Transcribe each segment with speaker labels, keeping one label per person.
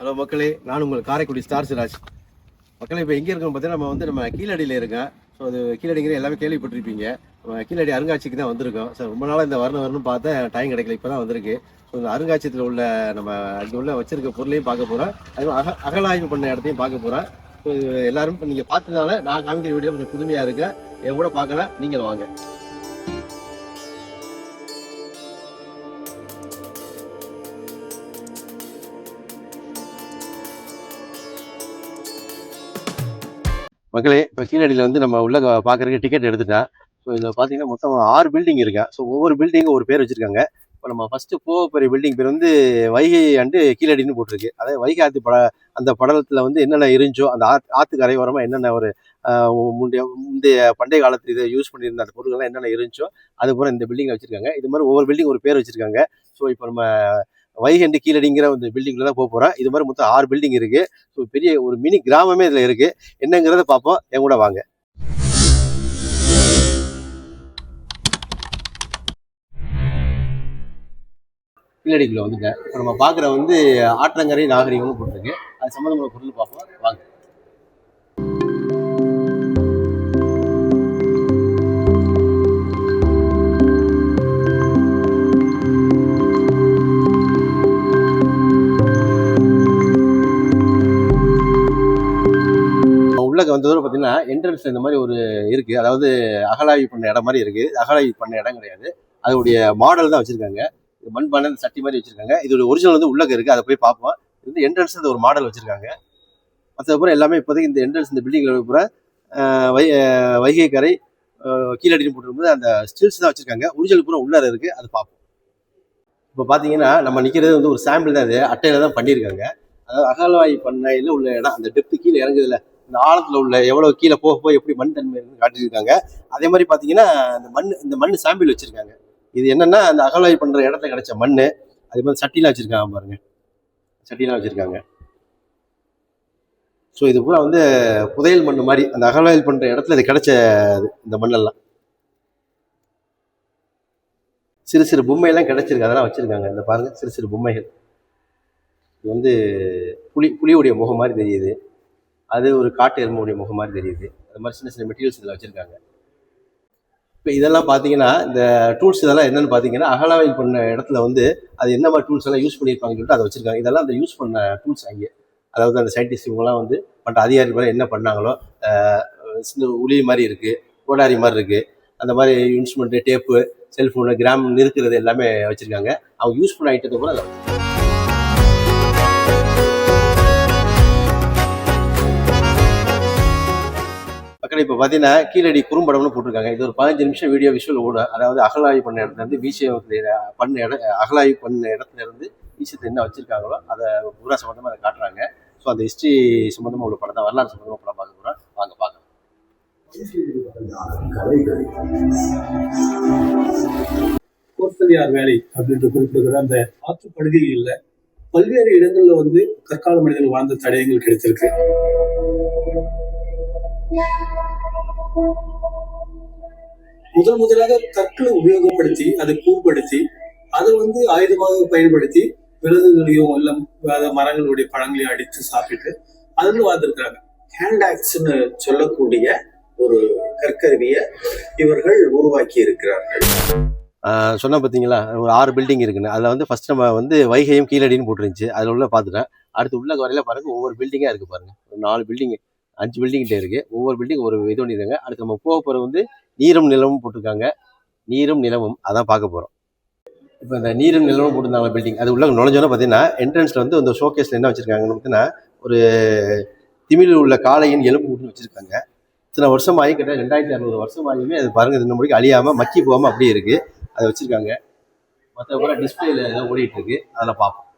Speaker 1: Hello மக்களே, நான் உங்கள் காரைக்குடி ஸ்டார் சிராஜ். மக்களே, இப்போ எங்கே இருக்கோம் பார்த்தீங்கன்னா நம்ம கீழடியில் இருக்கேன். ஸோ அது கீழடிங்கிற எல்லாமே கேள்விப்பட்டிருப்பீங்க. நம்ம கீழடி அருங்காட்சிக்கு தான் வந்திருக்கோம். சார் ரொம்ப நாளாக இந்த வரணும்னு பார்த்தேன், டைம் கிடைக்கல, இப்போ தான் வந்திருக்கு. ஸோ இந்த அருங்காட்சியத்தில் உள்ள நம்ம அங்கே உள்ள வச்சிருக்க பொருளையும் பார்க்க போகிறோம், அது அகழாய்வு பண்ண இடத்தையும் பார்க்க போகிறேன். ஸோ இது எல்லாரும் நீங்கள் பார்த்ததுனால நான் காமிக்கிற வீடியோ கொஞ்சம் புதுமையாக இருக்கேன். என் கூட பார்க்கலாம், நீங்கள் வாங்க. மக்களே, இப்போ கீழடியில் நம்ம உள்ள பார்க்குறதுக்கு டிக்கெட் எடுத்துட்டேன். ஸோ இதில் பார்த்தீங்கன்னா மொத்தம் 6 பில்டிங் இருக்கேன். ஸோ ஒவ்வொரு பில்டிங்கும் ஒரு பேர் வச்சுருக்காங்க. இப்போ நம்ம ஃபஸ்ட்டு போகிற பில்டிங் பேர் வைகை அண்டு கீழடின்னு போட்டிருக்கு. அதாவது வைகை ஆற்று அந்த படலத்தில் என்னென்ன இருந்துச்சோ, அந்த ஆற்று கரையோரமாக என்னென்ன ஒரு முந்தைய பண்டைய காலத்தில் இதை யூஸ் பண்ணியிருந்த அந்த பொருட்கள்லாம் என்னென்ன இருந்துச்சோ அது பூரா இந்த பில்டிங்கில் வச்சுருக்காங்க. இது மாதிரி ஒவ்வொரு பில்டிங் ஒரு பேர் வச்சுருக்காங்க. ஸோ இப்போ நம்ம வைகை அண்டு கீழடிங்கிற ஒரு பில்டிங்கில் தான் போகிறோம். இது மாதிரி மொத்தம் 6 பில்டிங் இருக்குது. ஸோ பெரிய ஒரு மினி கிராமமே இதில் இருக்குது. என்னங்கிறத பார்ப்போம், என் கூட வாங்க. கீழடிக்குள்ள வந்துட்டேன். இப்போ நம்ம பார்க்குற ஆற்றங்கரை நாகரிகம்னு போட்டிருக்கு. அது சம்மந்தமான பொருள் பார்ப்போம், வாங்க. உள்ளக்க வந்ததோட பார்த்தீங்கன்னா என்ட்ரன்ஸ் இந்த மாதிரி ஒரு இருக்குது. அதாவது அகழாய்வு பண்ண இடம் மாதிரி இருக்குது. அகழாய்வு பண்ண இடம் கிடையாது, அதோடைய மாடல் தான் வச்சுருக்காங்க. மண்பானை சட்டி மாதிரி வச்சுருக்காங்க. இதோட ஒரிஜினல் உள்ளக்க இருக்குது, அதை போய் பார்ப்போம். இது என்ட்ரன்ஸ் ஒரு மாடல் வச்சுருக்காங்க. மற்றப்புறம் எல்லாமே இப்போதைக்கு இந்த என்ட்ரன்ஸ் இந்த பில்டிங்கில் பூரா வைகை கரை கீழடின்னு போட்டிருக்கும்போது அந்த ஸ்டில்ஸ் தான் வச்சுருக்காங்க. ஒரிஜினல் பூரா உள்ளார இருக்குது, அது பார்ப்போம். இப்போ பார்த்தீங்கன்னா நம்ம நிற்கிறது ஒரு சாம்பிள் தான். அது அட்டையில் தான் பண்ணியிருக்காங்க. அதாவது அகழாய்வு பண்ணையில் உள்ள இடம், அந்த டெப்த்து கீழே இறங்குதுல, இந்த ஆழத்தில் உள்ள எவ்வளோ கீழே போக எப்படி மண் தன்மை காட்டியிருக்காங்க. அதே மாதிரி பார்த்தீங்கன்னா இந்த மண் சாம்பிள் வச்சுருக்காங்க. இது என்னென்னா அந்த அகழாய்வு பண்ணுற இடத்துல கிடைச்ச மண். அதே மாதிரி சட்டிலாம் வச்சுருக்காங்க பாருங்க, சட்டிலாம் வச்சுருக்காங்க. ஸோ இது பூரா புதையல் மண் மாதிரி அந்த அகழாய்வு பண்ணுற இடத்துல இது கிடைச்ச இந்த மண்ணெல்லாம். சிறு சிறு பொம்மையெல்லாம் கிடைச்சிருக்கு, அதெல்லாம் வச்சுருக்காங்க. இந்த பாருங்க, சிறு சிறு பொம்மைகள். இது புலியுடைய முகம் மாதிரி தெரியுது. அது ஒரு காட்டு எருமையுடைய முகம் மாதிரி தெரியுது. அது மாதிரி சின்ன சின்ன மெட்டீரியல்ஸ் இதில் வச்சுருக்காங்க. இப்போ இதெல்லாம் பார்த்தீங்கன்னா இந்த டூல்ஸ் இதெல்லாம் என்னென்னு பார்த்தீங்கன்னா அகழாய்வு பண்ண இடத்துல அது என்ன மாதிரி டூல்ஸ் எல்லாம் யூஸ் பண்ணியிருப்பாங்கன்னு சொல்லிட்டு அதை வச்சுருக்காங்க. இதெல்லாம் அந்த யூஸ் பண்ண டூல்ஸ் அங்கே. அதாவது அந்த சயின்டிஸ்ட் இவங்கெல்லாம் மற்ற அதிகாரிகள் என்ன பண்ணாங்களோ, சின்ன உளி மாதிரி இருக்குது, கோடாரி மாதிரி இருக்குது, அந்த மாதிரி இன்ஸ்ட்ருமெண்ட்டு, டேப்பு, செல்ஃபோனு, கிராம் இருக்கிறது எல்லாமே வச்சுருக்காங்க. அவங்க யூஸ் பண்ண ஐட்டத்தை கூட அதை மக்கள். இப்போ பார்த்தீங்கன்னா கீழடி குறும்படம்னு போட்டிருக்காங்க. இது ஒரு 15 நிமிஷம் வீடியோ விஷுவல் ஓடும். அதாவது அகழாய்வு பண்ண இடத்துலேருந்து அகழாய்வு பண்ண இடத்துல இருந்து விஷயத்தை என்ன வச்சுருக்காங்களோ அதை பூரா சம்மந்தமாக அதை காட்டுறாங்க. ஸோ அந்த ஹிஸ்ட்ரி சம்மந்தமாக உள்ள படம் தான், வரலாறு சம்மந்தமாக படம் பார்க்க போகிறோம், வாங்க பார்க்கலாம்.
Speaker 2: கோர்த்தலியார் வேலை அப்படின்ற குறிப்பிடுகிற அந்த ஆற்றுப்படுகையில் பல்வேறு இடங்கள்ல கற்கால மனிதர்கள் வாழ்ந்த தடயங்கள் கிடைத்திருக்கு. முதலாக கற்களை உபயோகப்படுத்தி அதை கூர்படுத்தி அதை ஆயுதமாக பயன்படுத்தி விலங்குகளையும் எல்லாம் மரங்களுடைய பழங்களையும் அடித்து சாப்பிட்டு அதுல வாழ்ந்திருக்கிறாங்க.
Speaker 3: ஹேண்ட் ஆக்ஸ்ன்னு சொல்லக்கூடிய ஒரு கற்கருவியை இவர்கள் உருவாக்கி இருக்கிறார்கள்.
Speaker 1: சொன்ன பார்த்தீங்களா, ஒரு 6 பில்டிங் இருக்குன்னு. அதில் ஃபர்ஸ்ட் நம்ம வைகையும் கீழடின்னு போட்டுருந்துச்சு. அதில் உள்ள பார்த்துட்டேன். அடுத்து உள்ள வரையில பாருங்க, ஒவ்வொரு பில்டிங்காக இருக்குது பாருங்க. ஒரு 4 பில்டிங் 5 பில்டிங்கிட்ட இருக்குது. ஒவ்வொரு பில்டிங் ஒரு இது பண்ணியிருக்காங்க. அடுத்து நம்ம போக போகிற நீரும் நிலமும் போட்டிருக்காங்க. நீரும் நிலமும் அதான் பார்க்க போகிறோம். இப்போ இந்த நீரும் நிலமும் போட்டிருந்தாங்க பில்டிங். அது உள்ள நுழைஞ்சோன்னா பார்த்தீங்கன்னா என்ட்ரன்ஸில் இந்த ஷோகேஸில் என்ன வச்சுருக்காங்கன்னு பார்த்தீங்கன்னா ஒரு திமிழில் உள்ள காளையின் எலும்பு கூட்டு வச்சுருக்காங்க. இத்தனை வருஷம் ஆகி கிட்ட 2600 வருஷம் ஆகியுமே அது பாருங்கள், இந்த முடிக்கு அழியாமல் மக்கி போகாமல் அப்படியே இருக்குது. அதை வச்சுருக்காங்க. மற்ற கூட டிஸ்பிளேல எல்லாம் ஓடிட்டு இருக்கு, அதில் பார்ப்போம்.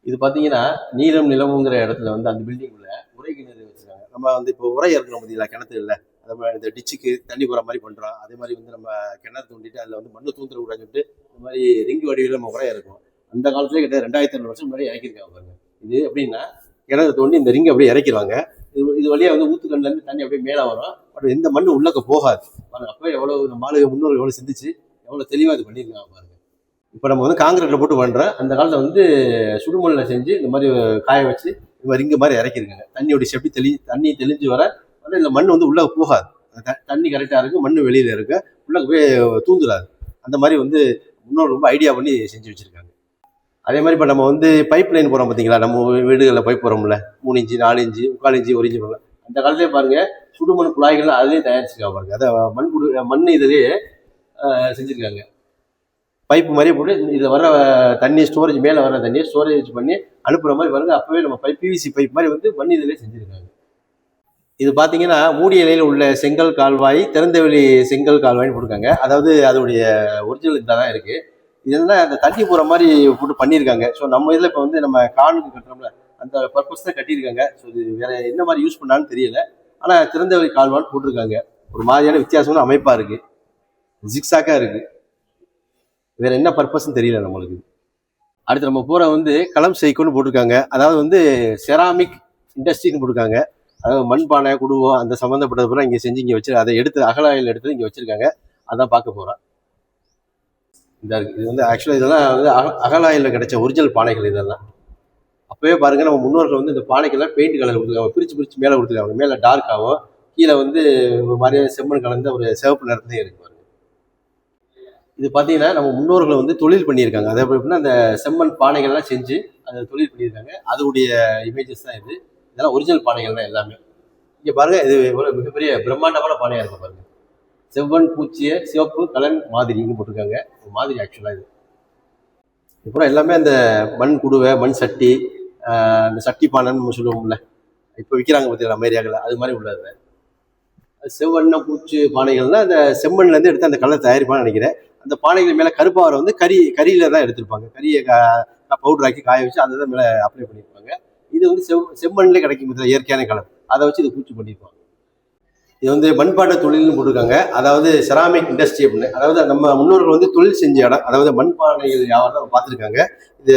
Speaker 1: இது பார்த்தீங்கன்னா நீரும் நிலமுங்கிற இடத்துல அந்த பில்டிங் உள்ள உரை கிணறு வச்சுருக்காங்க. நம்ம இப்போ உரை இறக்கணும் பார்த்தீங்களா, கிணத்து இல்லை, அதை மாதிரி இந்த டிச்சுக்கு தண்ணி போகிற மாதிரி பண்ணுறோம். அதே மாதிரி நம்ம கிணறு தோண்டிட்டு அதில் மண்ணு தூந்துட கூடாதுன்னு சொல்லிட்டு இந்த மாதிரி ரிங்கு வடிவில் நம்ம உரை இறக்கும். அந்த காலத்துலேயே கிட்ட 2600 வருஷம் முன்னாடி இறக்கிருக்காங்க பாருங்க. இது எப்படின்னா கிணறு தோண்டி இந்த ரிங்கை அப்படியே இறக்கிடுவாங்க. இது வழியாக ஊத்துக்கண்ணிலேருந்து தண்ணி அப்படியே மேலே வரும். பட் எந்த மண்ணு உள்ளக்க போகாது பாருங்க. அப்போ எவ்வளோ நம்ம ஆளுங்க முன்னோர்கள் எவ்வளோ சிந்திச்சு எவ்வளோ தெளிவாக இது பண்ணியிருக்காங்க பாருங்க. இப்போ நம்ம வந்து காங்கிரீட்டில் போட்டு பண்ணுறோம். அந்த காலத்தில் வந்து சுடுமண்ணில் செஞ்சு இந்த மாதிரி காய வச்சு இந்த மாதிரி ரிங்கு மாதிரி இறக்கிருக்காங்க. தண்ணியோட செப்பி தண்ணி தெளிஞ்சு வர வந்து இந்த மண் வந்து உள்ளே போகாது. தண்ணி கரெக்டாக இருக்குது, மண் வெளியில் இருக்கு, உள்ளே போய் தூந்துடாது. அந்த மாதிரி வந்து இன்னும் ரொம்ப ஐடியா பண்ணி செஞ்சு வச்சுருக்காங்க. அதே மாதிரி இப்போ நம்ம வந்து பைப் லைன் போகிறோம் பார்த்தீங்களா, நம்ம வீடுகளில் பைப் போகிறோம்ல, 3 இன்ச்சு 4 இன்ச்சு 3/4 இன்ச்சு 1 இன்ச்சு போகிறோம். அந்த காலத்திலே பாருங்கள் சுடுமண் குழாய்கள் அதுலேயே தயாரிச்சிருக்காங்க பாருங்க. அதை மண் இதுலேயே செஞ்சுருக்காங்க. பைப்பு மாதிரியே போட்டு இதில் வர தண்ணி ஸ்டோரேஜ், மேலே வர தண்ணியை ஸ்டோரேஜ் பண்ணி அனுப்புகிற மாதிரி பாருங்க. அப்போவே நம்ம பிவிசி பைப் மாதிரி வந்து மண் இதிலே செஞ்சுருக்காங்க. இது பார்த்தீங்கன்னா மூடிய நிலையில் உள்ள செங்கல் கால்வாய், திறந்தவெளி செங்கல் கால்வாய்னு போட்டிருக்காங்க. அதாவது அதோடைய ஒரிஜினல் இதாக தான் இருக்குது. இதெல்லாம் அந்த தண்ணி போகிற மாதிரி போட்டு பண்ணியிருக்காங்க. ஸோ நம்ம இதில் இப்போ வந்து நம்ம காணுக்கு கட்டுறோம்ல, அந்த பர்பஸ் தான் கட்டியிருக்காங்க. ஸோ இது வேற என்ன மாதிரி யூஸ் பண்ணான்னு தெரியல. ஆனால் திறந்தவெளி கால்வான்னு போட்டிருக்காங்க. ஒரு மாதிரியான வித்தியாசமான அமைப்பாக இருக்குது, ஜிக்ஸாக்காக இருக்குது. வேற என்ன பர்பஸ்ன்னு தெரியல நம்மளுக்கு. அடுத்து நம்ம போகிற வந்து களம் செய்கோன்னு போட்டிருக்காங்க. அதாவது வந்து செராமிக் இண்டஸ்ட்ரின்னு போட்டிருக்காங்க. அதாவது மண்பானை குடுவம் அந்த சம்மந்தப்பட்டது பூரா இங்கே செஞ்சு இங்கே வச்சு அதை எடுத்து அகலாயில் எடுத்து இங்கே வச்சுருக்காங்க. அதான் பார்க்க போகிறோம். இந்த இது வந்து ஆக்சுவலாக இதெல்லாம் வந்து அகலாயில் கிடைச்ச ஒரிஜினல் பானைகள். இதெல்லாம் அப்போவே பாருங்கள், நம்ம முன்னோர்கள் வந்து இந்த பானைக்கெல்லாம் பெயிண்ட் கலர் கொடுத்துருக்காங்க. பிரித்து மேலே கொடுத்துருக்காங்க. மேலே டார்க்காகவும் கீழே வந்து ஒரு மாதிரியான செம்மண் கலந்த ஒரு சிவப்பு நிறத்துலேயே இருக்கு பாருங்க. இது பார்த்தீங்கன்னா நம்ம முன்னோர்கள் வந்து தொழில் பண்ணியிருக்காங்க. அதே எப்படின்னா அந்த செம்மண் பானைகள்லாம் செஞ்சு அதை தொழில் பண்ணியிருக்காங்க. அதோடைய இமேஜஸ் தான் இது. இதெல்லாம் ஒரிஜினல் பானைகள் தான் எல்லாமே. இங்கே பாருங்கள், இது எவ்வளோ மிகப்பெரிய பிரம்மாண்டமான பானையாக இருக்கும் பாருங்கள். செவ்வன் பூச்சிய சிவப்பு கலன் மாதிரின்னு போட்டிருக்காங்க. ஒரு மாதிரி ஆக்சுவலாக இது இப்போ எல்லாமே அந்த மண் குடுவை, மண் சட்டி, அந்த சட்டி பானைன்னு நம்ம சொல்லுவோம்ல, இப்போ விற்கிறாங்க பார்த்தீங்களா நம்ம ஏரியாவில், அது மாதிரி உள்ளது. செவ்வண்ண பூச்சி பானைகள்னா அந்த செம்மண்லேருந்து எடுத்து அந்த கலர் தயாரிப்பான்னு நினைக்கிறேன். அந்த பானைகள் மேலே கருப்பாவரை வந்து கரியில தான் எடுத்திருப்பாங்க. கரியை பவுடர் ஆக்கி காய வச்சு அதை தான் மேலே அப்ளை பண்ணியிருப்பாங்க. இது வந்து செம்மண்ணிலே கிடைக்கும் பார்த்தீங்களா, இயற்கையான கலர், அதை வச்சு இது பூச்சி பண்ணியிருப்பாங்க. இது வந்து மண்பாட்ட தொழில்னு போட்டிருக்காங்க. அதாவது செராமிக் இண்டஸ்ட்ரி அப்படின்னு. அதாவது நம்ம முன்னோர்கள் வந்து தொழில் செஞ்ச இடம். அதாவது மண்பானைகள் வியாபாரம் நம்ம பார்த்துருக்காங்க. இது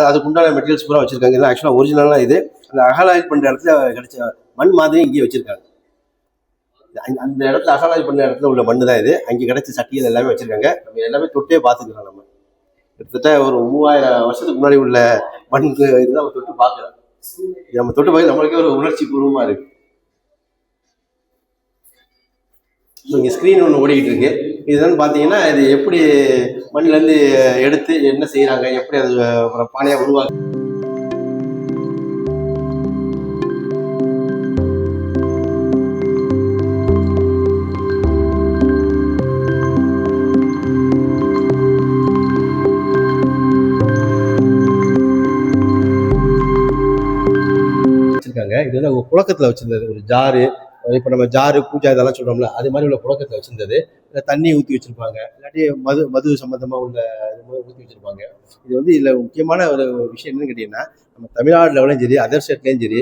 Speaker 1: அதுக்குண்டான மெட்டீரியல்ஸ் பூரா வச்சிருக்காங்க. இதெல்லாம் ஆக்சுவலாக ஒரிஜினலாக இது அந்த அகலாயில் பண்ணுற இடத்துல கிடைச்ச மண் மாதிரி இங்கே வச்சிருக்காங்க. அந்த இடத்துல அகலாயில் பண்ண இடத்துல உள்ள மண் தான் இது. அங்கே கிடைச்ச சட்டிகள் எல்லாமே வச்சிருக்காங்க. நம்ம எல்லாமே தொட்டே பார்த்துக்கிறோம். நம்ம கிட்டத்தட்ட ஒரு 3000 வருஷத்துக்கு முன்னாடி உள்ள மண்ணுக்கு இதுதான் நம்ம தொட்டு பார்க்குறோம். நம்ம தொட்டு பார்க்க நம்மளுக்கே ஒரு உணர்ச்சி பூர்வமாக இருக்கு. இங்கே ஸ்க்ரீன் ஒன்று ஓடிக்கிட்டு இருக்கு. இதுதான் பார்த்தீங்கன்னா இது எப்படி மண்ணிலேருந்து எடுத்து என்ன செய்கிறாங்க, எப்படி அது பானையாக உருவாக்கு. வச்சிருக்காங்க. இது வந்து அவங்க புழக்கத்தில் வச்சிருந்தது ஒரு ஜாரு. இப்போ நம்ம ஜாரு பூஜா இதெல்லாம் சொல்கிறோம்ல, அது மாதிரி உள்ள புழக்கத்தில் வச்சிருந்தது. இல்லை தண்ணி ஊற்றி வச்சிருப்பாங்க, இல்லாட்டி மது சம்மந்தமாக உள்ள ஊற்றி வச்சிருப்பாங்க. இது வந்து இதில் முக்கியமான ஒரு விஷயம் என்னன்னு கேட்டிங்கன்னா, நம்ம தமிழ்நாடு லெவலையும் சரி அதர் ஸ்டேட்லேயும் சரி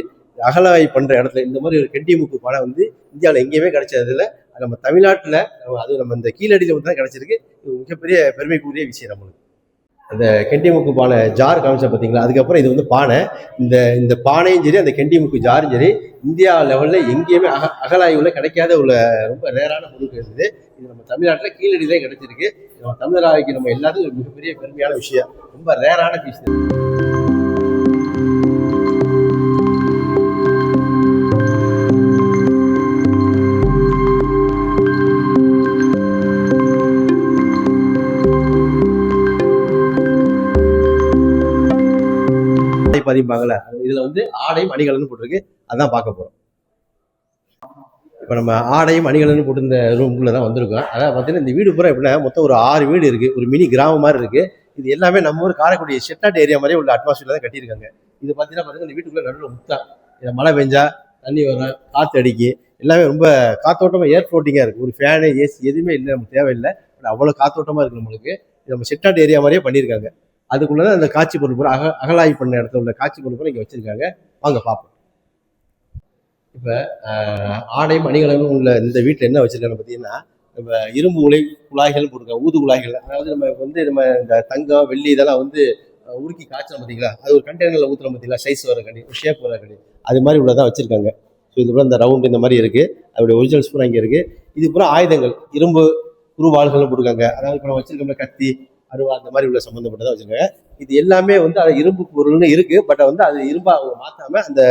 Speaker 1: அகலாய் பண்ணுற இடத்துல இந்த மாதிரி ஒரு கெண்டிமுக்கு பானை வந்து இந்தியாவில் எங்கேயுமே கிடைச்சதில்ல. நம்ம தமிழ்நாட்டில் அது நம்ம இந்த கீழடியில் வந்து தான் கிடைச்சிருக்கு. இது மிகப்பெரிய பெருமைக்குரிய விஷயம் நம்மளுக்கு. அந்த கெண்டிமுக்கு பானை ஜார் காமிச்சா பார்த்தீங்களா, அதுக்கப்புறம் இது வந்து பானை. இந்த பானையும் சரி அந்த கெண்டிமுக்கு ஜாரும் சரி இந்தியா லெவலில் எங்கேயுமே அகலாய்வுல கிடைக்காத உள்ள ரொம்ப ரேரான பொருட்கள் இருக்குது. இது நம்ம தமிழ்நாட்டில் கீழடியிலே கிடைச்சிருக்கு. நம்ம தமிழராய்க்கு நம்ம எல்லாத்துக்கும் ஒரு மிகப்பெரிய பெருமையான விஷயம். ரொம்ப ரேரான பீஸ். பதிப்பாங்கல்ல, இதுல வந்து ஆடையும் அணிகலன்னு போட்டிருக்கு. அதான் பார்க்க போறோம். இப்போ நம்ம ஆடையும் அணிகலன்னு போட்டு இந்த ரூம்குள்ள தான் வந்திருக்கோம். அதான் பார்த்தீங்கன்னா இந்த வீடு பூரா எப்படின்னா மொத்தம் ஒரு 6 வீடு இருக்கு. ஒரு மினி கிராமம் மாதிரி இருக்கு. இது எல்லாமே நம்ம ஊர் காரைக்குடி செட்டாட் ஏரியா மாதிரியே உள்ள அட்மாஸ்பியர்ல தான் கட்டியிருக்காங்க. இது பார்த்தீங்கன்னா இந்த வீட்டுக்குள்ள நடுவில் முத்தா, இதை மழை பெஞ்சா தண்ணி வரும், காற்று அடிக்கி, எல்லாமே ரொம்ப காத்தோட்டமாக ஏர் ஃப்ளோட்டிங்காக இருக்குது. ஒரு ஃபேனு ஏசி எதுவுமே இல்லை, நமக்கு தேவையில்லை. அவ்வளோ காத்தோட்டமாக இருக்குது நம்மளுக்கு. இது நம்ம செட்டாட் ஏரியா மாதிரியே பண்ணியிருக்காங்க. அதுக்குள்ளதான் அந்த காட்சி பொருள் பூரா அகலாய் பண்ண இடத்துல உள்ள காட்சி பொருள் பூரா இங்கே வச்சிருக்காங்க. வாங்க பார்ப்போம். இப்போ ஆடையும் அணிகலனும் உள்ள இந்த வீட்டில் என்ன வச்சிருக்காங்க பார்த்தீங்கன்னா, நம்ம இரும்பு குழாய்கள் போட்டிருக்காங்க, ஊது குழாய்கள். அதாவது நம்ம வந்து நம்ம இந்த தங்கம் வெள்ளி இதெல்லாம் வந்து உருக்கி காய்ச்சலாம் பார்த்தீங்களா, அது ஒரு கண்டெய்னரில் ஊற்றுறோம் பார்த்தீங்களா, சைஸ் வர கடி, ஷேப் வர கடி, அது மாதிரி உள்ளதான் வச்சிருக்காங்க. ஸோ இது பூரா இந்த ரவுண்டு இந்த மாதிரி இருக்குது. அதோடைய ஒரிஜினல்ஸ் பூரா இங்கே இருக்குது. இது பூரா ஆயுதங்கள், இரும்பு குறுவாள்கள் போட்டிருக்காங்க. அதாவது இப்போ நம்ம வச்சிருக்கோம்ல கத்தி, அருவா அந்த மாதிரி உள்ள சம்மந்தப்பட்டதாக வச்சிருக்காங்க. இது எல்லாமே வந்து அது இரும்பு பொருள்னு இருக்கு. பட் வந்து அது இரும்பா அவங்க மாத்தாம அந்த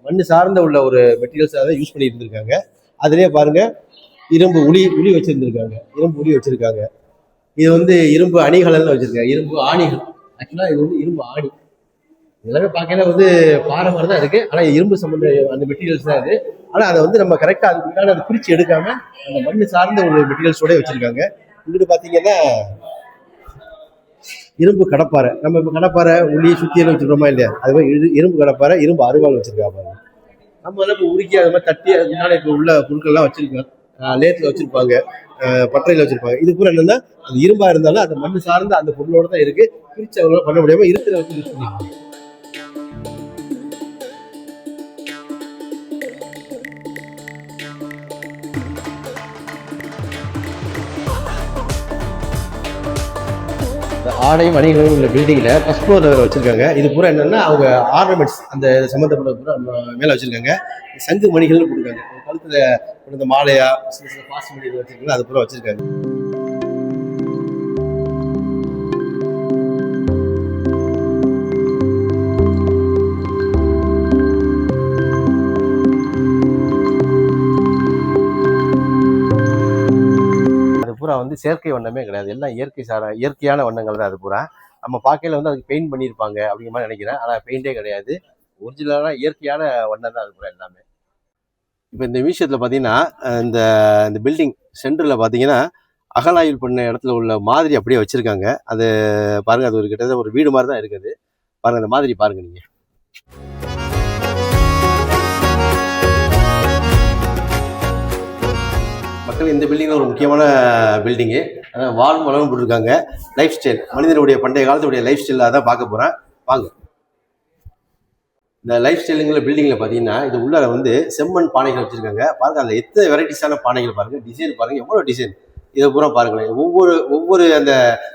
Speaker 1: மண் சார்ந்த உள்ள ஒரு மெட்டீரியல்ஸாக தான் யூஸ் பண்ணி இருந்திருக்காங்க. அதுலயே பாருங்க இரும்பு உளி வச்சிருந்திருக்காங்க. இரும்பு உளி வச்சிருக்காங்க. இது வந்து இரும்பு அணிகள் வச்சிருக்காங்க. இரும்பு ஆணிகள். ஆக்சுவலா இது வந்து இரும்பு ஆணி. எல்லாமே பார்க்கல வந்து பாறை மாதிரி தான் இருக்கு. ஆனா இரும்பு சம்பந்த அந்த மெட்டீரியல்ஸ் தான் இது. ஆனா அதை வந்து நம்ம கரெக்டா அதுக்குள்ளான அதை பிரிச்சு எடுக்காம அந்த மண் சார்ந்த ஒரு மெட்டீரியல்ஸோட வச்சிருக்காங்க. இங்கிட்டு பாத்தீங்கன்னா இரும்பு கடப்பாறை. நம்ம இப்ப கடப்பாறை உளி சுத்தியெல்லாம் வச்சிருக்கோமா இல்லையா, அது மாதிரி இரும்பு கடப்பாறை, இரும்பு அருவாள் வச்சிருக்கா பாருங்க. நம்ம எல்லாம் இப்போ உருக்கி அது மாதிரி தட்டி அதுக்கு முன்னாடி இப்போ உள்ள பொருட்கள்லாம் வச்சிருக்கோம். லேத்துல வச்சிருப்பாங்க, பட்டறையில வச்சிருப்பாங்க. இது பூரா என்னன்னா அது இரும்பா இருந்தாலும் அந்த மண் சார்ந்த அந்த பொருளோட தான் இருக்கு. பிரிச்சு அவங்களால பண்ண முடியாம இருக்கிற வச்சு யூஸ் பண்ணிக்கலாம். ஆடையும் அணிகளும் உள்ள பில்டிங்ல ஃபர்ஸ்ட் ஃப்ளோர் வச்சிருக்காங்க. இது பூரா என்னன்னா அவங்க ஆர்னமெண்ட்ஸ் அந்த சம்பந்தப்பட்ட பூரா மேல வச்சிருக்காங்க. சங்கு மணிகள்னு போட்டிருக்காங்க. கழுத்துல இந்த மாலையா சில சில பாசி மணிகள் வச்சிருக்காங்க. அது பூரா வச்சிருக்காங்க. பூரா வந்து செயற்கை வண்ணமே கிடையாது. எல்லாம் இயற்கையான வண்ணங்கள் தான். அது பூரா நம்ம பார்க்கையில வந்து அதுக்கு பெயிண்ட் பண்ணியிருப்பாங்க அப்படிங்கிற மாதிரி நினைக்கிறேன். ஆனால் பெயிண்டே கிடையாது. ஒரிஜினலான இயற்கையான வண்ணம் தான் அது பூரா எல்லாமே. இப்போ இந்த மியூசியத்தில் பார்த்தீங்கன்னா இந்த இந்த பில்டிங் சென்டரில் பார்த்தீங்கன்னா அகழாய்வு பண்ண இடத்துல உள்ள மாதிரி அப்படியே வச்சிருக்காங்க. அது பாருங்க, அது ஒரு கிட்டத்தட்ட ஒரு வீடு மாதிரி தான் இருக்குது. பாருங்க அந்த மாதிரி பாருங்க நீங்க. மக்கள் இந்த பில்டிங் ஒரு முக்கியமான பில்டிங்கு. வால் மலம் போட்டிருக்காங்க. லைஃப் ஸ்டைல், மனிதனுடைய பண்டைய காலத்துடைய லைஃப் ஸ்டைலாக தான் பார்க்க போகிறேன். வாங்க. இந்த லைஃப் ஸ்டைலுங்கிற பில்டிங்கில் பார்த்தீங்கன்னா இது உள்ள வந்து செம்மண் பானைகள் வச்சுருக்காங்க. பாருங்கள் அதில் எத்தனை வெரைட்டிஸான பானைகள் பாருங்கள். டிசைன் பாருங்கள், எவ்வளோ டிசைன். இதை பூரா பாருங்களேன். ஒவ்வொரு அந்த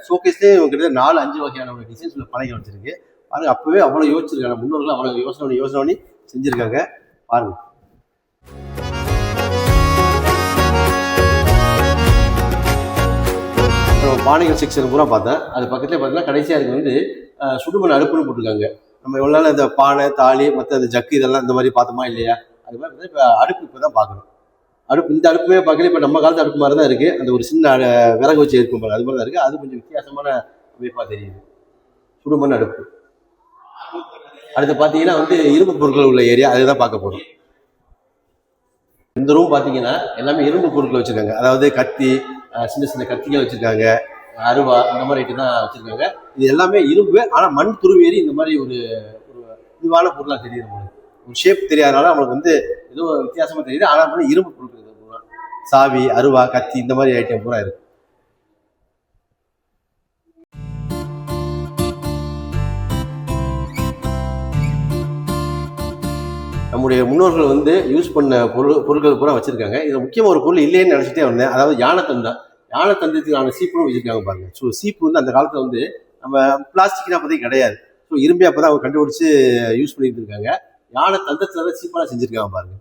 Speaker 1: ஷோகேஸ்லேயும் கிட்டத்தட்ட 4-5 வகையான ஒரு டிசைன்ஸ் உள்ள பானைகள் வச்சுருக்கு. பாருங்கள், அப்போவே அவ்வளோ யோசிச்சிருக்காங்க. முன்னோர்கள் அவ்வளோ யோசனை பண்ணி செஞ்சுருக்காங்க. பாருங்கள். பானைகள் செக்ஷன் பூரா பார்த்தேன். அது பக்கத்துலேயே பார்த்தீங்கன்னா கடைசியாக அதுக்கு வந்து சுடுமண் அடுப்புன்னு போட்டிருக்காங்க. நம்ம எவ்வளோ நாள் இந்த பானை தாலி மற்ற அந்த ஜக்கு இதெல்லாம் இந்த மாதிரி பார்த்தோமா இல்லையா, அது மாதிரி இப்போ அடுப்பு இப்போ தான் பார்க்கணும். இந்த அடுப்புமே பார்க்கல இப்போ நம்ம காலத்து அடுப்பு மாதிரி தான் இருக்குது. அந்த ஒரு சின்ன விறகு வச்சு இருக்கும் பாரு, அது மாதிரி தான் இருக்குது. அது கொஞ்சம் வித்தியாசமான அமைப்பாக தெரியுது. சுடுமண் அடுப்பு. அடுத்து பார்த்தீங்கன்னா வந்து இரும்பு பொருட்கள் உள்ள ஏரியா, அதுதான் பார்க்க போகிறோம். இந்த ரூம் பார்த்தீங்கன்னா எல்லாமே இரும்பு பொருட்கள் வச்சுருக்காங்க. அதாவது கத்தி, சின்ன சின்ன கத்திகள் வச்சுருக்காங்க, அருவா, இந்த மாதிரி ஐட்டம் தான் வச்சுருக்காங்க. இது எல்லாமே இரும்பு. ஆனால் மண் துருவேறி இந்த மாதிரி ஒரு இதுவான பொருளாக தெரியுது. நம்மளுக்கு ஒரு ஷேப் தெரியாதனால நம்மளுக்கு வந்து ஏதோ வித்தியாசமாக தெரியுது. ஆனால் இரும்பு பொருட்கள் பூரா சாவி, அருவா, கத்தி இந்த மாதிரி ஐட்டம் பூரா இருக்கு. நம்முடைய முன்னோர்கள் வந்து யூஸ் பண்ண பொருட்கள் பூரா வச்சிருக்காங்க. இதில் முக்கியமாக ஒரு பொருள் இல்லைன்னு நினச்சிட்டே வந்தேன். அதாவது யானைத்தந்தம். யானைத்தந்தத்துக்கான சீப்பும் வச்சிருக்காங்க பாருங்க. ஸோ சீப்பு வந்து அந்த காலத்தில் வந்து நம்ம பிளாஸ்டிக்னா பற்றி கிடையாது. ஸோ இரும்பே அப்போ தான் அவங்க கண்டுபிடிச்சு யூஸ் பண்ணிட்டு இருக்காங்க. யானை தந்தத்தில் தான் சீப்பெல்லாம் செஞ்சுருக்காங்க பாருங்க.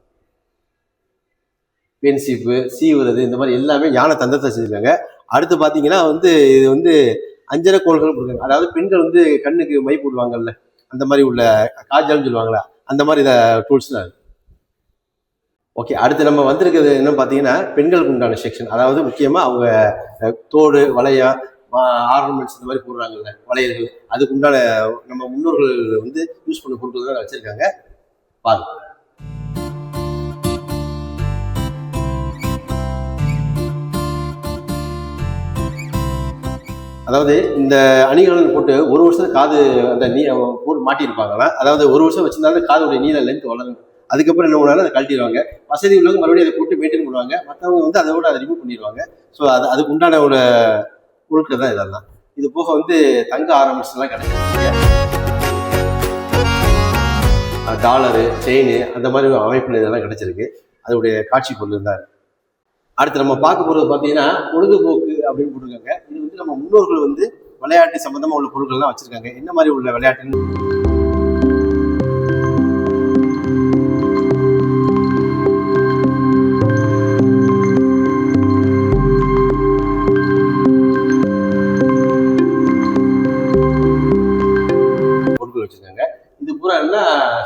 Speaker 1: பென் சீப்பு, சீவுறது, இந்த மாதிரி எல்லாமே யானை தந்தத்தை செஞ்சுருக்காங்க. அடுத்து பார்த்தீங்கன்னா வந்து இது வந்து அஞ்சரை கோள்கள் கொடுக்குறாங்க. அதாவது பெண்கள் வந்து கண்ணுக்கு மை போடுவாங்கல்ல, அந்த மாதிரி உள்ள காஜல்னு சொல்லுவாங்களா, அந்த மாதிரி இதை டூல்ஸ் தான். ஓகே, அடுத்து நம்ம வந்திருக்கிறது என்ன பார்த்தீங்கன்னா பெண்களுக்கு உண்டான செக்ஷன். அதாவது முக்கியமாக அவங்க தோடு, வளையம், ஆர்னமெண்ட்ஸ் இந்த மாதிரி போடுறாங்கல்ல, வளையல்கள், அதுக்கு உண்டான நம்ம முன்னோர்கள் வந்து யூஸ் பண்ண பொருட்கள் தான் வச்சுருக்காங்க. பாருங்க. அதாவது இந்த அணிகள் போட்டு ஒரு வருஷம் காது அந்த போட்டு மாட்டியிருப்பாங்களா. அதாவது ஒரு வருஷம் வச்சிருந்தாலும் காதோடைய நீள லென்த் வளரும். அதுக்கப்புறம் என்ன பண்ணுவாங்க, அதை கழட்டிடுவாங்க. வசதி உள்ளவங்க மறுபடியும் அதை போட்டு மெயின்டைன் பண்ணுவாங்க. மற்றவங்க வந்து அதோட அதை ரிமூவ் பண்ணிடுவாங்க. ஸோ அதுக்கு உண்டான ஒரு பொருட்கள் தான் இதெல்லாம். இது போக வந்து தங்க ஆர்னமெண்ட்ஸ் எல்லாம் கிடைச்சிருக்கு. டாலரு, செயின், அந்த மாதிரி அமைப்புல இதெல்லாம் கிடைச்சிருக்கு. அதோடைய காட்சி பொருள் தான். அடுத்து நம்ம பார்க்க போறது பார்த்தீங்கன்னா பொழுதுபோக்கு அப்படின்னு போட்டிருக்காங்க. இது வந்து நம்ம முன்னோர்கள் வந்து விளையாட்டு சம்பந்தமா உள்ள பொருட்கள் தான் வச்சிருக்காங்க. என்ன மாதிரி உள்ள விளையாட்டுன்னு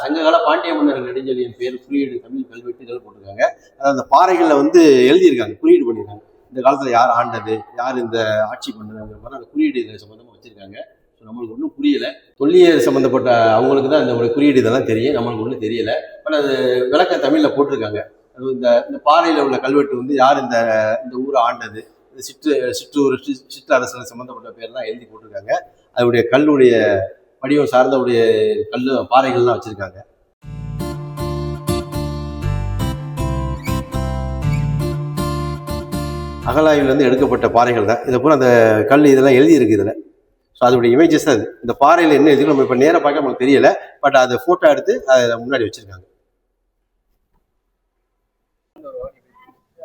Speaker 1: சங்ககால பாண்டிய மன்னர் நெடுஞ்செழியன் பேர் குறியீடு தமிழ் கல்வெட்டுகள் போட்டிருக்காங்க. அதாவது அந்த பாறைகளில் வந்து எழுதியிருக்காங்க, குறியீடு பண்ணியிருக்காங்க. இந்த காலத்துல யார் ஆண்டது, யார் இந்த ஆட்சி பண்ணதுங்கிற மாதிரி அந்த குறியீடு சம்பந்தமா வச்சிருக்காங்க. ஸோ நம்மளுக்கு ஒன்றும் புரியல. தொல்லியல் சம்பந்தப்பட்ட அவங்களுக்கு தான் இந்த குறியீடு இதெல்லாம் தெரியும், நம்மளுக்கு ஒன்றும் தெரியல. பட் அது விளக்கம் தமிழ்ல போட்டிருக்காங்க. அது இந்த பாறையில உள்ள கல்வெட்டு வந்து யார் இந்த ஊரை ஆண்டது, இந்த சிற்றரசு சம்பந்தப்பட்ட பேர் தான் எழுதி போட்டிருக்காங்க. அதனுடைய கல்லுடைய வடிவம் சார்ந்தவுடைய பாறைகள்லாம் வச்சிருக்காங்க. அகழாய்வுல இருந்து எடுக்கப்பட்ட பாறைகள் தான் இதை பூரா அந்த கல் இதெல்லாம் எழுதி இருக்கு இதுல. ஸோ அதோடைய இமேஜஸ் தான் அது. இந்த பாறையில என்ன எழுதி நம்ம இப்போ நேராக பார்க்க நமக்கு தெரியல, பட் அதை போட்டோ எடுத்து அதை முன்னாடி வச்சிருக்காங்க.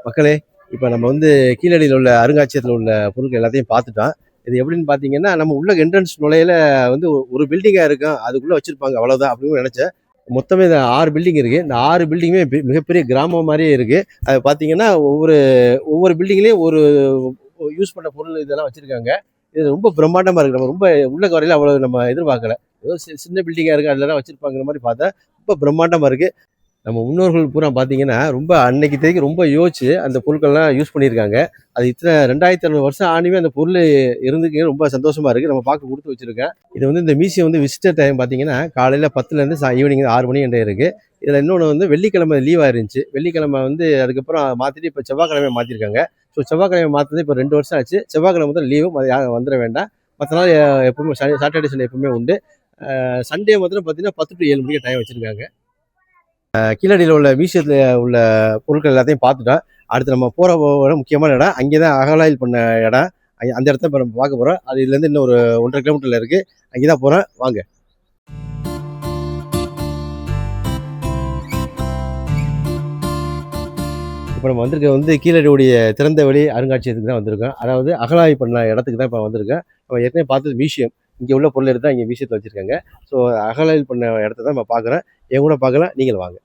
Speaker 1: மக்களே, இப்போ நம்ம வந்து கீழடியில் உள்ள அருங்காட்சியகத்தில் உள்ள பொருட்கள் எல்லாத்தையும் பார்த்துட்டோம். இது எப்படின்னு பார்த்தீங்கன்னா, நம்ம உள்ள என்ட்ரன்ஸ் நுழையில வந்து ஒரு பில்டிங்காக இருக்கும், அதுக்குள்ளே வச்சிருப்பாங்க, அவ்வளோதான் அப்படின்னு நினச்சேன். மொத்தமே இந்த 6 பில்டிங் இருக்குது. இந்த 6 பில்டிங்குமே மிகப்பெரிய கிராமம் மாதிரியே இருக்குது. அது பார்த்தீங்கன்னா ஒவ்வொரு பில்டிங்லேயும் ஒரு யூஸ் பண்ண பொருள் இதெல்லாம் வச்சுருக்காங்க. இது ரொம்ப பிரம்மாண்டமாக இருக்குது. நம்ம ரொம்ப உள்ள வரையில அவ்வளோ நம்ம எதிர்பார்க்கல. ஏதோ சின்ன பில்டிங்காக இருக்குது, அதில் தான் வச்சுருப்பாங்கிற மாதிரி பார்த்தா ரொம்ப பிரம்மாண்டமாக இருக்குது. நம்ம முன்னோர்கள் பூரா பார்த்தீங்கன்னா ரொம்ப அன்னைக்கு தேதிக்கு ரொம்ப யோசிச்சு அந்த பொருட்கள்லாம் யூஸ் பண்ணியிருக்காங்க. அது இத்தனை 2600 வருஷம் ஆணுமே அந்த பொருள் இருந்துக்கு ரொம்ப சந்தோஷமா இருக்குது. நம்ம பார்க்க கொடுத்து வச்சுருக்கேன். இது வந்து இந்த மியூசியம் வந்து விசிட்டர் டைம் பார்த்தீங்கன்னா காலையில் 10லேருந்து ஈவினிங் 6 மணி என்ற இருக்குது. இதில் இன்னொன்று வந்து வெள்ளிக்கிழமை லீவாக இருந்துச்சு. வெள்ளிக்கிழமை வந்து அதுக்கப்புறம் மாற்றிட்டு இப்போ செவ்வாய்க்கிழமை மாற்றிருக்காங்க. ஸோ செவ்வாய்க்கிழமை மாற்றினது இப்போ 2 வருஷம் ஆச்சு. செவ்வாய்க்கிழமை தான் லீவு, யாரும் வந்துட வேண்டாம். மற்ற நாள் எப்பவுமே சாட்டர்டே சண்டே எப்பவுமே உண்டு. சண்டே மாத்திரம் பார்த்தீங்கன்னா 10 to 7 மணிக்கு டைம் வச்சுருக்காங்க. கீழடியில் உள்ள மியூசியத்தில் உள்ள பொருட்கள் எல்லாத்தையும் பார்த்துட்டோம். அடுத்து நம்ம போகிற முக்கியமான இடம் அங்கே தான் அகழாய்வு பண்ண இடம். அந்த இடத்த இப்போ நம்ம பார்க்க போகிறோம். அது இதுலேருந்து இன்னும் ஒரு 1.5 கிலோமீட்டரில் இருக்குது. அங்கே தான் போகிறோம், வாங்க. இப்போ நம்ம வந்திருக்க வந்து கீழடியுடைய திறந்த வெளி அருங்காட்சியகத்துக்கு தான் வந்திருக்கோம். அதாவது அகழாய்வு பண்ண இடத்துக்கு தான் இப்போ வந்திருக்கேன். நம்ம ஏற்கனவே பார்த்தது மியூசியம். இங்கே உள்ள பொருள் எடுத்து இங்கே மியூசியத்தில் வச்சுருக்காங்க. ஸோ அகழாய்வு பண்ண இடத்த தான் நம்ம பார்க்குறோம். என் கூட பார்க்கலாம், நீங்கள் வாங்க.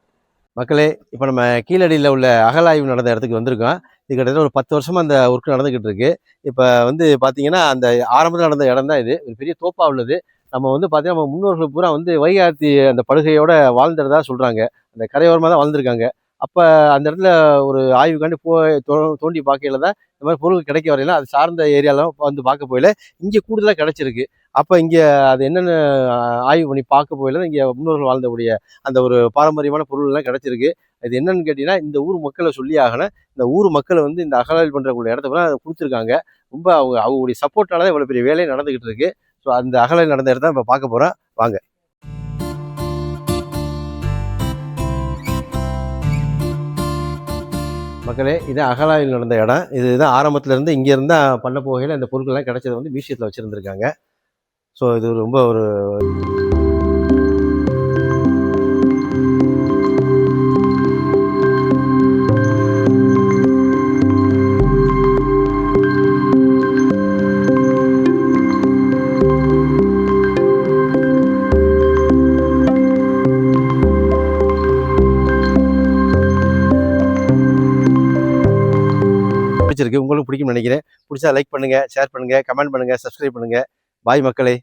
Speaker 1: மக்களே, இப்போ நம்ம கீழடியில் உள்ள அகழாய்வு நடந்த இடத்துக்கு வந்திருக்கோம். இது கிட்டத்தட்ட ஒரு 10 வருஷமாக அந்த ஒர்க் நடந்துக்கிட்டு இருக்கு. இப்போ வந்து பார்த்தீங்கன்னா அந்த ஆரம்பத்தில் நடந்த இடம் தான் இது. ஒரு பெரிய தோப்பாக உள்ளது. நம்ம வந்து பார்த்தீங்கன்னா நம்ம முன்னோர்கள் பூரா வந்து வைகாத்தி அந்த படுகையோட வாழ்ந்துறதா சொல்கிறாங்க. அந்த கரையோரமாக தான் வாழ்ந்துருக்காங்க. அப்போ அந்த இடத்துல ஒரு ஆய்வுக்காண்டி தோண்டி பார்க்கையில தான் இந்த மாதிரி பொருள் கிடைக்க வரையில அது சார்ந்த ஏரியாலாம் வந்து பார்க்க போயில இங்கே கூடுதலாக கிடைச்சிருக்கு. அப்போ இங்கே அது என்னென்ன ஆய்வு பண்ணி பார்க்க போயில தான் இங்கே முன்னோர்கள் வாழ்ந்தக்கூடிய அந்த ஒரு பாரம்பரியமான பொருள்லாம் கிடைச்சிருக்கு. இது என்னன்னு கேட்டிங்கன்னா, இந்த ஊர் மக்களை சொல்லி ஆகணும். இந்த ஊர் மக்களை வந்து இந்த அகழாய்வு பண்ணுறக்கூடிய இடத்த அதை கொடுத்துருக்காங்க. ரொம்ப அவங்களுடைய சப்போர்ட்டால தான் இவ்வளோ பெரிய வேலையை நடந்துக்கிட்டு இருக்கு. ஸோ அந்த அகழாய்வு நடந்த இடத்த இப்போ பார்க்க போகிறோம், வாங்க. மக்களே, இது அகழாய்வு நடந்த இடம். இதுதான் ஆரம்பத்துலேருந்து இங்கே இருந்தால் பண்ண போகையில் இந்த பொருட்கள்லாம் கிடைச்சதை வந்து மியூசியத்தில் வச்சுருந்துருக்காங்க. ஸோ இது ரொம்ப ஒரு பிடிச்சிருக்கு. உங்களுக்கு பிடிக்கும்னு நினைக்கிறேன். பிடிச்சா லைக் பண்ணுங்கள், ஷேர் பண்ணுங்கள், கமெண்ட் பண்ணுங்கள், சப்ஸ்கிரைப் பண்ணுங்கள். பாய் மக்களே.